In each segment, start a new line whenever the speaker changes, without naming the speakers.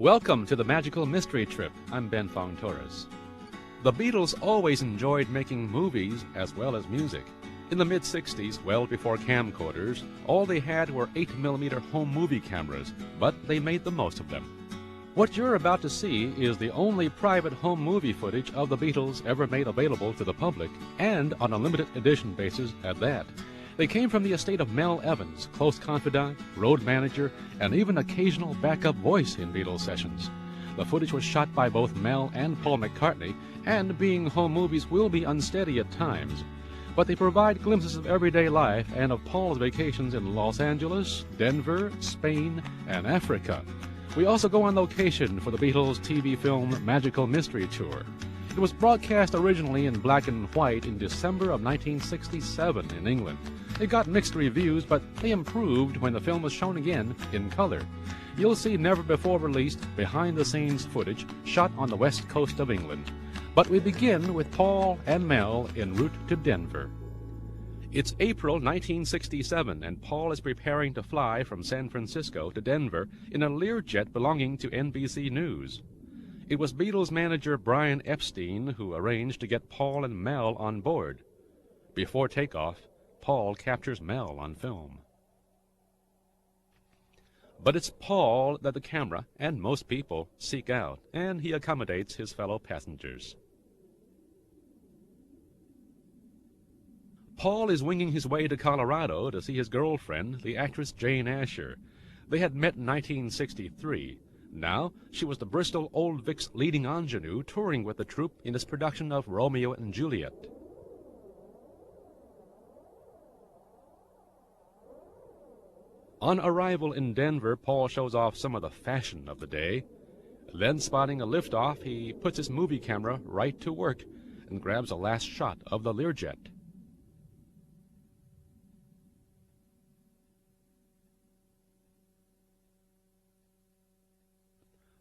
Welcome to the Magical Mystery Trip. I'm Ben Fong Torres. The Beatles always enjoyed making movies as well as music. In the mid-60s, well before camcorders, all they had were 8mm home movie cameras, but they made the most of them. What you're about to see is the only private home movie footage of the Beatles ever made available to the public, and on a limited edition basis at that. They came from the estate of Mel Evans, close confidant, road manager, and even occasional backup voice in Beatles sessions. The footage was shot by both Mel and Paul McCartney, and being home movies will be unsteady at times. But they provide glimpses of everyday life and of Paul's vacations in Los Angeles, Denver, Spain, and Africa. We also go on location for the Beatles' TV film Magical Mystery Tour. It was broadcast originally in black and white in December of 1967 in England. It got mixed reviews, but they improved when the film was shown again in color. You'll see never-before-released behind-the-scenes footage shot on the west coast of England. But we begin with Paul and Mel en route to Denver. It's April 1967, and Paul is preparing to fly from San Francisco to Denver in a Learjet belonging to NBC News. It was Beatles manager Brian Epstein who arranged to get Paul and Mel on board. Before takeoff, Paul captures Mel on film. But it's Paul that the camera and most people seek out, and he accommodates his fellow passengers. Paul is winging his way to Colorado to see his girlfriend, the actress Jane Asher. They had met in 1963. Now, she was the Bristol Old Vic's leading ingenue touring with the troupe in its production of Romeo and Juliet. On arrival in Denver, Paul shows off some of the fashion of the day. Then, spotting a liftoff, he puts his movie camera right to work and grabs a last shot of the Learjet.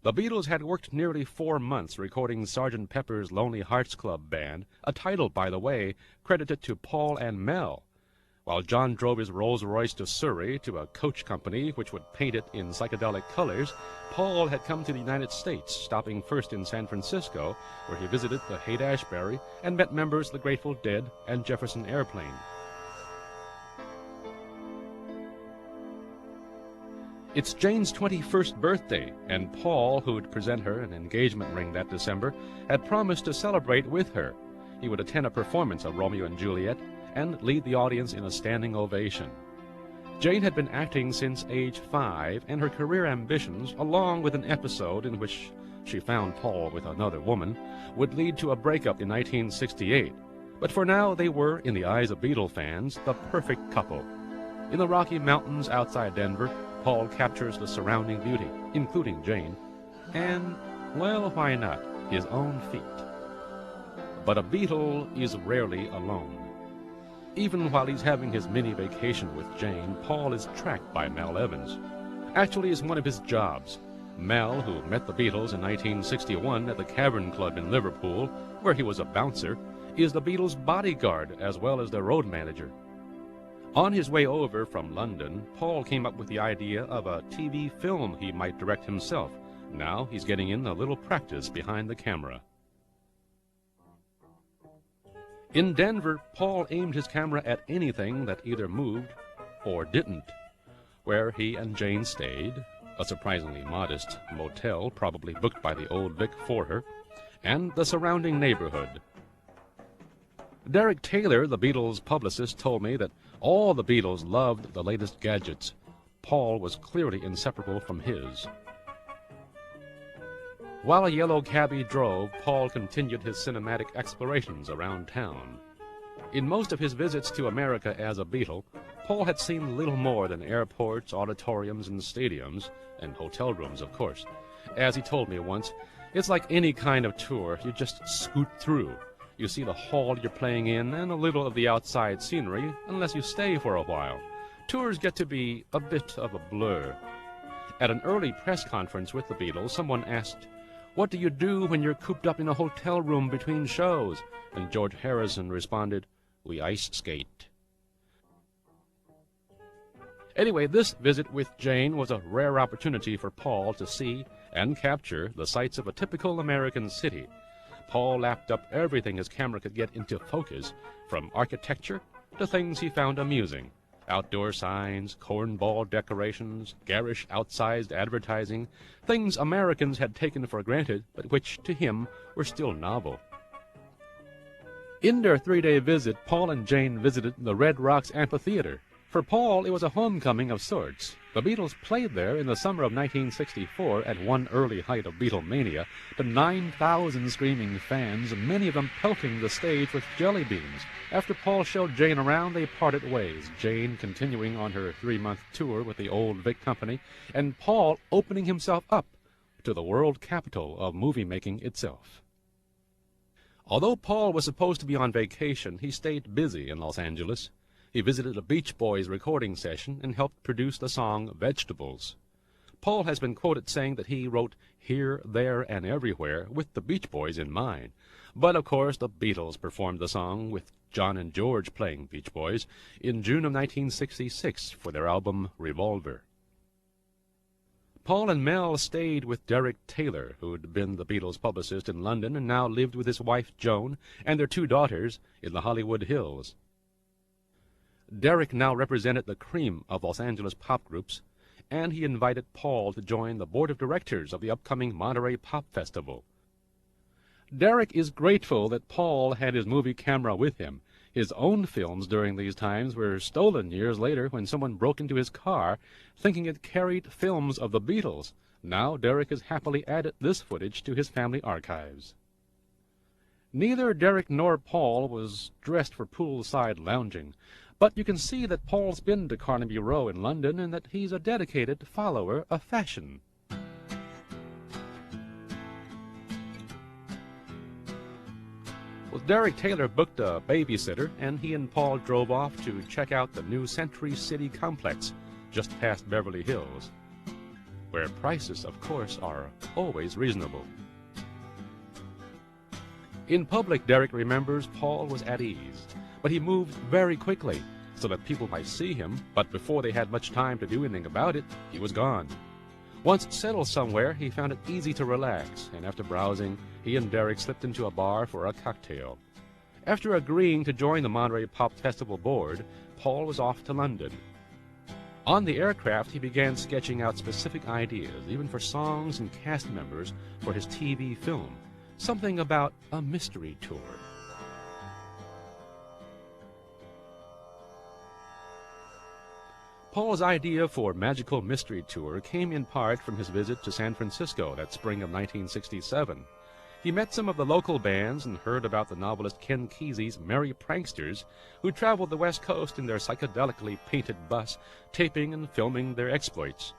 The Beatles had worked nearly 4 months recording Sgt. Pepper's Lonely Hearts Club Band, a title, by the way, credited to Paul and Mel. While John drove his Rolls-Royce to Surrey to a coach company which would paint it in psychedelic colors, Paul had come to the United States, stopping first in San Francisco, where he visited the Haight-Ashbury and met members of the Grateful Dead and Jefferson Airplane. It's Jane's 21st birthday, and Paul, who'd present her an engagement ring that December, had promised to celebrate with her. He would attend a performance of Romeo and Juliet and lead the audience in a standing ovation. Jane had been acting since age 5, and her career ambitions, along with an episode in which she found Paul with another woman, would lead to a breakup in 1968. But for now, they were, in the eyes of Beatle fans, the perfect couple. In the Rocky Mountains outside Denver, Paul captures the surrounding beauty, including Jane, and, well, why not, his own feet. But a Beatle is rarely alone. Even while he's having his mini-vacation with Jane, Paul is tracked by Mel Evans. Actually, it's one of his jobs. Mel, who met the Beatles in 1961 at the Cavern Club in Liverpool, where he was a bouncer, is the Beatles' bodyguard as well as their road manager. On his way over from London, Paul came up with the idea of a TV film he might direct himself. Now he's getting in a little practice behind the camera. In Denver, Paul aimed his camera at anything that either moved or didn't. Where he and Jane stayed, a surprisingly modest motel probably booked by the Old Vic for her, and the surrounding neighborhood. Derek Taylor, the Beatles' publicist, told me that all the Beatles loved the latest gadgets. Paul was clearly inseparable from his. While a yellow cabbie drove, Paul continued his cinematic explorations around town. In most of his visits to America as a Beatle, Paul had seen little more than airports, auditoriums, and stadiums, and hotel rooms, of course. As he told me once, it's like any kind of tour, you just scoot through. You see the hall you're playing in and a little of the outside scenery, unless you stay for a while. Tours get to be a bit of a blur. At an early press conference with the Beatles, someone asked, "What do you do when you're cooped up in a hotel room between shows?" And George Harrison responded, "We ice skate." Anyway, this visit with Jane was a rare opportunity for Paul to see and capture the sights of a typical American city. Paul lapped up everything his camera could get into focus, from architecture to things he found amusing. Outdoor signs, cornball decorations, garish outsized advertising, things Americans had taken for granted, but which to him were still novel. In their 3-day visit, Paul and Jane visited the Red Rocks Amphitheater. For Paul, it was a homecoming of sorts. The Beatles played there in the summer of 1964 at one early height of Beatlemania to 9,000 screaming fans, many of them pelting the stage with jelly beans. After Paul showed Jane around, they parted ways, Jane continuing on her 3-month tour with the Old Vic Company, and Paul opening himself up to the world capital of movie-making itself. Although Paul was supposed to be on vacation, he stayed busy in Los Angeles. He visited a Beach Boys recording session and helped produce the song Vegetables. Paul has been quoted saying that he wrote Here, There, and Everywhere with the Beach Boys in mind. But of course the Beatles performed the song with John and George playing Beach Boys in June of 1966 for their album Revolver. Paul and Mel stayed with Derek Taylor, who'd been the Beatles' publicist in London and now lived with his wife Joan and their 2 daughters in the Hollywood Hills. Derek now represented the cream of Los Angeles pop groups, and he invited Paul to join the board of directors of the upcoming Monterey Pop Festival. Derek is grateful that Paul had his movie camera with him. His own films during these times were stolen years later when someone broke into his car thinking it carried films of the Beatles. Now Derek has happily added this footage to his family archives. Neither Derek nor Paul was dressed for poolside lounging, but you can see that Paul's been to Carnaby Row in London and that he's a dedicated follower of fashion. Well, Derek Taylor booked a babysitter, and he and Paul drove off to check out the new Century City complex just past Beverly Hills, where prices, of course, are always reasonable. In public, Derek remembers Paul was at ease, but he moved very quickly so that people might see him, but before they had much time to do anything about it, he was gone. Once settled somewhere, he found it easy to relax, and after browsing, he and Derek slipped into a bar for a cocktail. After agreeing to join the Monterey Pop Festival board, Paul was off to London. On the aircraft, he began sketching out specific ideas, even for songs and cast members for his TV film, something about a mystery tour. Paul's idea for Magical Mystery Tour came in part from his visit to San Francisco that spring of 1967. He met some of the local bands and heard about the novelist Ken Kesey's Merry Pranksters, who traveled the West Coast in their psychedelically painted bus, taping and filming their exploits.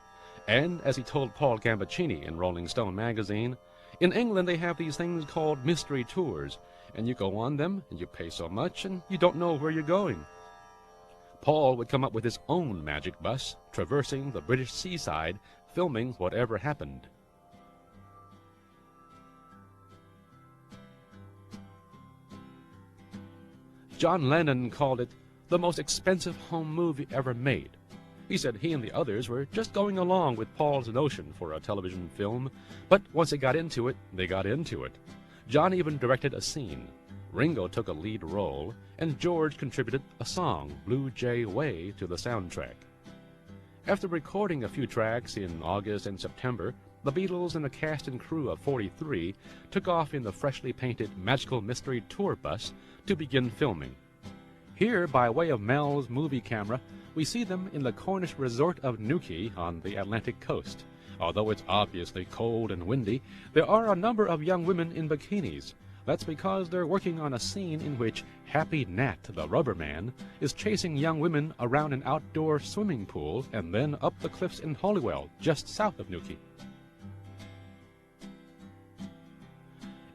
And, as he told Paul Gambaccini in Rolling Stone magazine, in England they have these things called mystery tours, and you go on them, and you pay so much, and you don't know where you're going. Paul would come up with his own magic bus, traversing the British seaside, filming whatever happened. John Lennon called it the most expensive home movie ever made. He said he and the others were just going along with Paul's notion for a television film, but once they got into it, they got into it. John even directed a scene. Ringo took a lead role, and George contributed a song, Blue Jay Way, to the soundtrack. After recording a few tracks in August and September, the Beatles and a cast and crew of 43 took off in the freshly painted Magical Mystery Tour bus to begin filming. Here, by way of Mel's movie camera, we see them in the Cornish resort of Newquay on the Atlantic coast. Although it's obviously cold and windy, there are a number of young women in bikinis. That's because they're working on a scene in which Happy Nat, the rubber man, is chasing young women around an outdoor swimming pool and then up the cliffs in Holywell, just south of Newquay.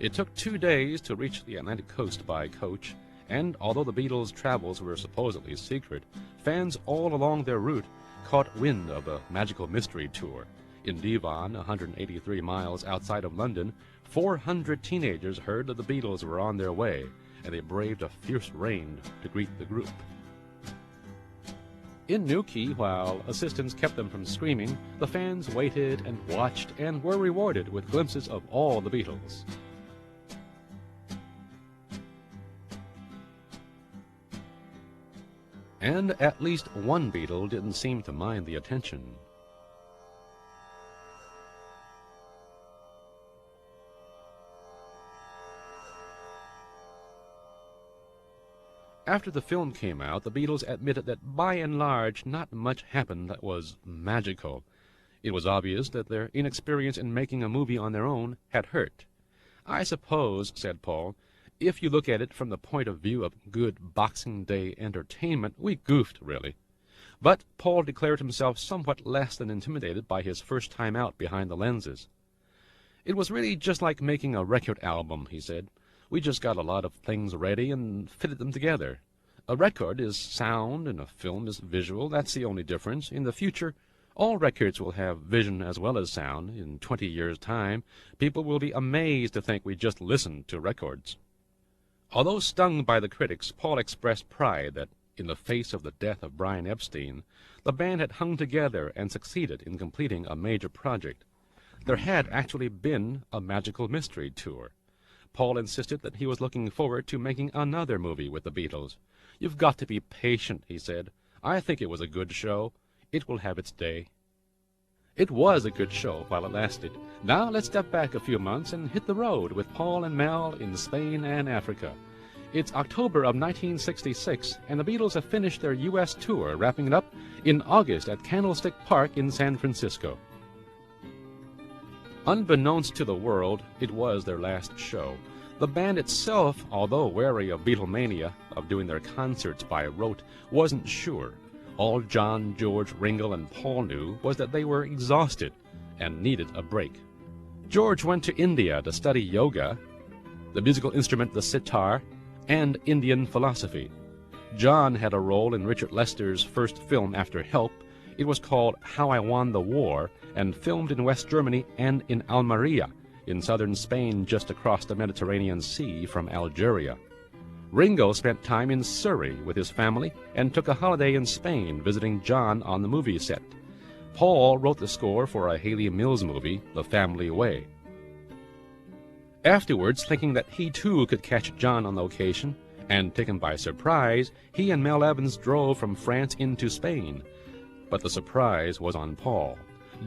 It took 2 days to reach the Atlantic coast by coach, and although the Beatles' travels were supposedly secret, fans all along their route caught wind of the Magical Mystery Tour. In Devon, 183 miles outside of London, 400 teenagers heard that the Beatles were on their way, and they braved a fierce rain to greet the group. In Newquay, while assistants kept them from screaming, the fans waited and watched and were rewarded with glimpses of all the Beatles. And at least one Beatle didn't seem to mind the attention. After the film came out, the Beatles admitted that by and large not much happened that was magical. It was obvious that their inexperience in making a movie on their own had hurt. "I suppose," said Paul, "if you look at it from the point of view of good Boxing Day entertainment, we goofed, really." But Paul declared himself somewhat less than intimidated by his first time out behind the lenses. "It was really just like making a record album," he said. "We just got a lot of things ready and fitted them together. A record is sound and a film is visual. That's the only difference. In the future, all records will have vision as well as sound. In 20 years' time, people will be amazed to think we just listened to records." Although stung by the critics, Paul expressed pride that, in the face of the death of Brian Epstein, the band had hung together and succeeded in completing a major project. There had actually been a Magical Mystery Tour. Paul insisted that he was looking forward to making another movie with the Beatles. "You've got to be patient," he said. "I think it was a good show. It will have its day." It was a good show while it lasted. Now let's step back a few months and hit the road with Paul and Mel in Spain and Africa. It's October of 1966, and the Beatles have finished their U.S. tour, wrapping it up in August at Candlestick Park in San Francisco. Unbeknownst to the world, it was their last show. The band itself, although wary of Beatlemania, of doing their concerts by rote, wasn't sure. All John, George, Ringo, and Paul knew was that they were exhausted and needed a break. George went to India to study yoga, the musical instrument the sitar, and Indian philosophy. John had a role in Richard Lester's first film after Help. It was called How I Won the War, and filmed in West Germany and in Almeria, in southern Spain just across the Mediterranean Sea from Algeria. Ringo spent time in Surrey with his family and took a holiday in Spain visiting John on the movie set. Paul wrote the score for a Haley Mills movie, The Family Way. Afterwards, thinking that he too could catch John on location, and taken by surprise, he and Mel Evans drove from France into Spain. But the surprise was on Paul.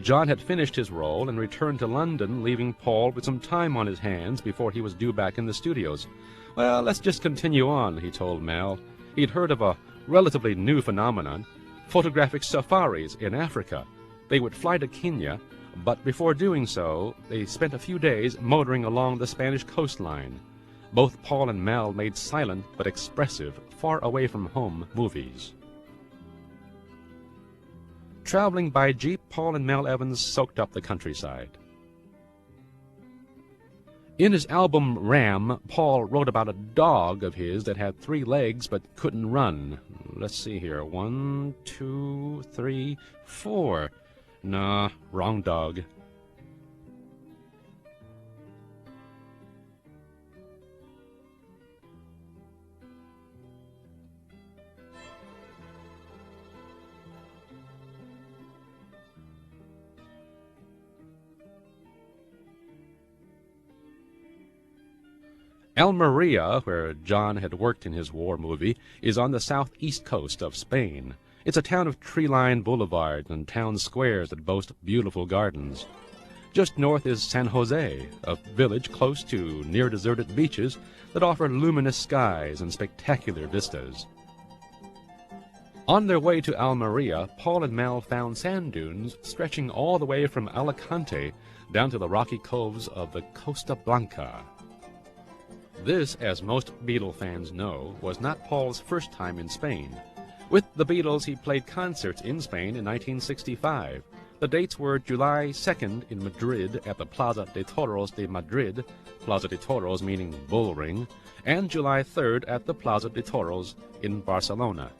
John had finished his role and returned to London, leaving Paul with some time on his hands before he was due back in the studios. "Well, let's just continue on," he told Mel. He'd heard of a relatively new phenomenon, photographic safaris in Africa. They would fly to Kenya, but before doing so, they spent a few days motoring along the Spanish coastline. Both Paul and Mel made silent but expressive, far away from home movies. Traveling by jeep, Paul and Mel Evans soaked up the countryside. In his album Ram, Paul wrote about a dog of his that had 3 legs but couldn't run. Let's see here. 1, 2, 3, 4. Nah, wrong dog. Almeria, where John had worked in his war movie, is on the southeast coast of Spain. It's a town of tree-lined boulevards and town squares that boast beautiful gardens. Just north is San Jose, a village close to near-deserted beaches that offer luminous skies and spectacular vistas. On their way to Almeria, Paul and Mel found sand dunes stretching all the way from Alicante down to the rocky coves of the Costa Blanca. This, as most Beatle fans know, was not Paul's first time in Spain. With the Beatles, he played concerts in Spain in 1965. The dates were July 2nd in Madrid at the Plaza de Toros de Madrid, Plaza de Toros meaning bull ring, and July 3rd at the Plaza de Toros in Barcelona.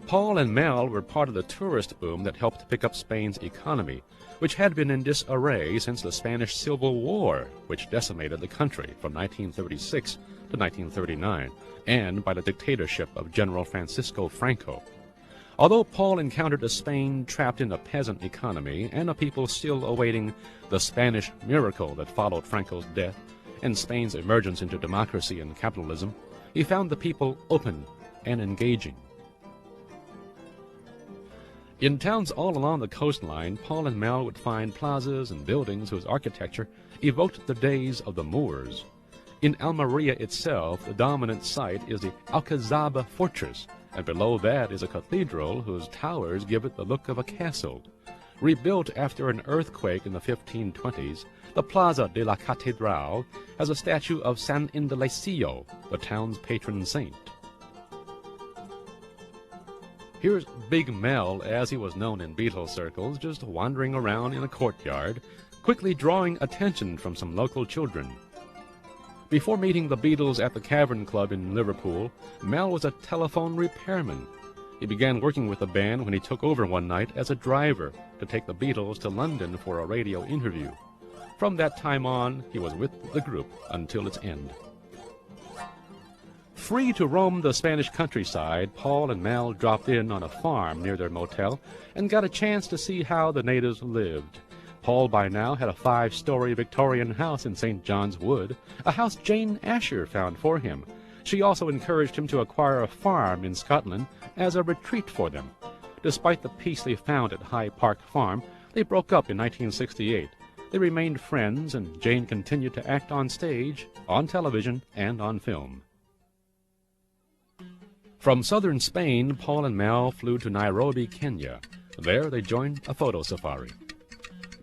Paul and Mel were part of the tourist boom that helped pick up Spain's economy, which had been in disarray since the Spanish Civil War, which decimated the country from 1936 to 1939, and by the dictatorship of General Francisco Franco. Although Paul encountered a Spain trapped in a peasant economy and a people still awaiting the Spanish miracle that followed Franco's death and Spain's emergence into democracy and capitalism, he found the people open and engaging. In towns all along the coastline, Paul and Mel would find plazas and buildings whose architecture evoked the days of the Moors. In Almeria itself, the dominant site is the Alcazaba fortress, and below that is a cathedral whose towers give it the look of a castle. Rebuilt after an earthquake in the 1520s, the Plaza de la Catedral has a statue of San Indalecio, the town's patron saint. Here's Big Mel, as he was known in Beatles circles, just wandering around in a courtyard, quickly drawing attention from some local children. Before meeting the Beatles at the Cavern Club in Liverpool, Mel was a telephone repairman. He began working with the band when he took over one night as a driver to take the Beatles to London for a radio interview. From that time on, he was with the group until its end. Free to roam the Spanish countryside, Paul and Mel dropped in on a farm near their motel and got a chance to see how the natives lived. Paul by now had a 5-story Victorian house in St. John's Wood, a house Jane Asher found for him. She also encouraged him to acquire a farm in Scotland as a retreat for them. Despite the peace they found at High Park Farm, they broke up in 1968. They remained friends, and Jane continued to act on stage, on television, and on film. From southern Spain, Paul and Mel flew to Nairobi, Kenya. There they joined a photo safari.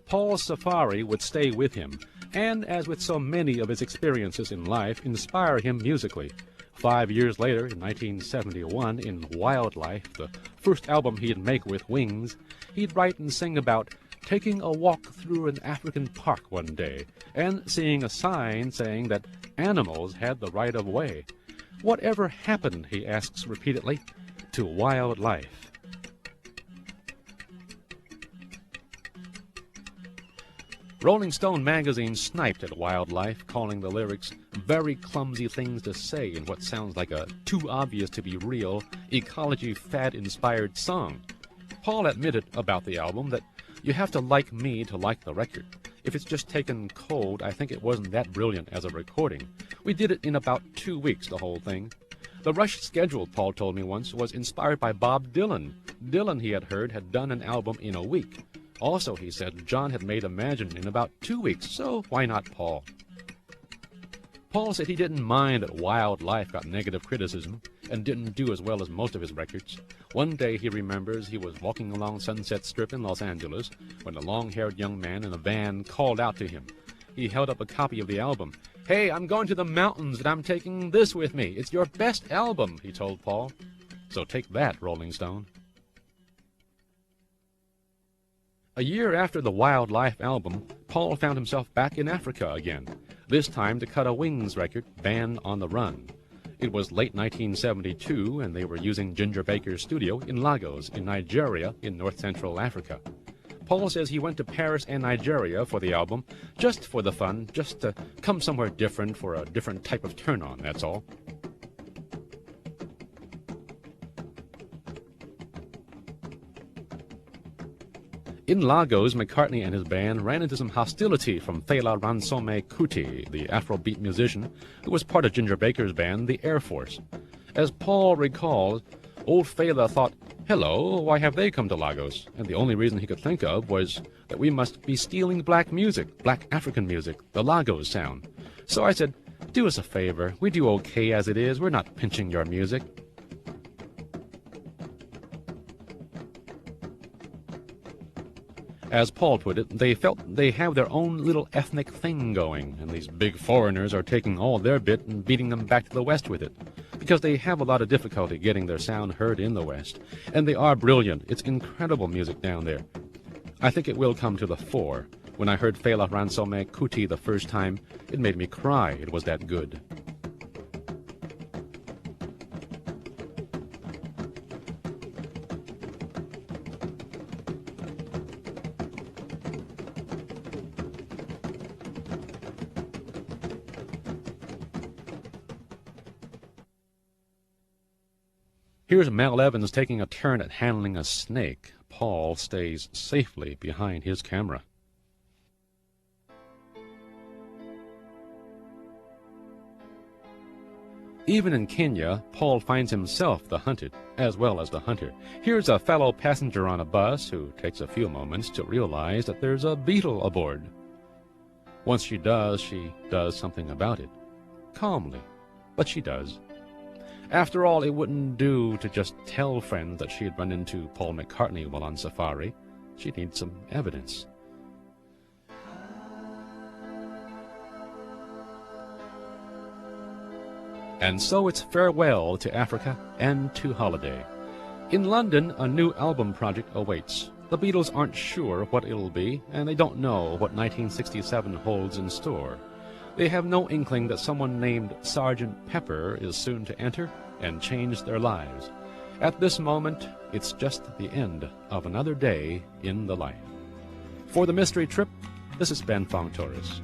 Paul's safari would stay with him, and as with so many of his experiences in life, inspire him musically. 5 years later, in 1971, in Wildlife, the first album he'd make with Wings, he'd write and sing about taking a walk through an African park one day and seeing a sign saying that animals had the right of way. Whatever happened, he asks repeatedly, to wildlife? Rolling Stone magazine sniped at Wildlife, calling the lyrics very clumsy things to say in what sounds like a too-obvious-to-be-real, ecology-fad-inspired song. Paul admitted about the album that you have to like me to like the record. If it's just taken cold, I think it wasn't that brilliant as a recording. We did it in about 2 weeks, the whole thing. The rush schedule, Paul told me once, was inspired by Bob Dylan. Dylan, he had heard, had done an album in a week. Also, he said, John had made Imagine in about 2 weeks, so why not Paul? Paul said he didn't mind that Wildlife got negative criticism and didn't do as well as most of his records. One day, he remembers, he was walking along Sunset Strip in Los Angeles when a long-haired young man in a van called out to him. He held up a copy of the album. "Hey, I'm going to the mountains and I'm taking this with me. It's your best album," he told Paul. So take that, Rolling Stone. A year after the Wildlife album, Paul found himself back in Africa again, this time to cut a Wings record, Band on the Run. It was late 1972, and they were using Ginger Baker's studio in Lagos, in Nigeria, in north-central Africa. Paul says he went to Paris and Nigeria for the album, just for the fun, just to come somewhere different for a different type of turn-on, that's all. In Lagos, McCartney and his band ran into some hostility from Fela Ransome Kuti, the Afrobeat musician who was part of Ginger Baker's band, the Air Force. As Paul recalls, old Fela thought, "Hello, why have they come to Lagos?" And the only reason he could think of was that we must be stealing black music, black African music, the Lagos sound. So I said, "Do us a favor, we do okay as it is, we're not pinching your music." As Paul put it, they felt they have their own little ethnic thing going, and these big foreigners are taking all their bit and beating them back to the West with it, because they have a lot of difficulty getting their sound heard in the West. And they are brilliant. It's incredible music down there. I think it will come to the fore. When I heard Fela Ransome Kuti the first time, it made me cry. It was that good. Here's Mel Evans taking a turn at handling a snake. Paul stays safely behind his camera. Even in Kenya, Paul finds himself the hunted, as well as the hunter. Here's a fellow passenger on a bus who takes a few moments to realize that there's a beetle aboard. Once she does something about it. Calmly, but she does. After all, it wouldn't do to just tell friends that she had run into Paul McCartney while on safari. She'd need some evidence. And so it's farewell to Africa and to holiday. In London, a new album project awaits. The Beatles aren't sure what it'll be, and they don't know what 1967 holds in store. They have no inkling that someone named Sergeant Pepper is soon to enter and change their lives. At this moment, it's just the end of another day in the life. For the Mystery Trip, this is Ben Fong Torres.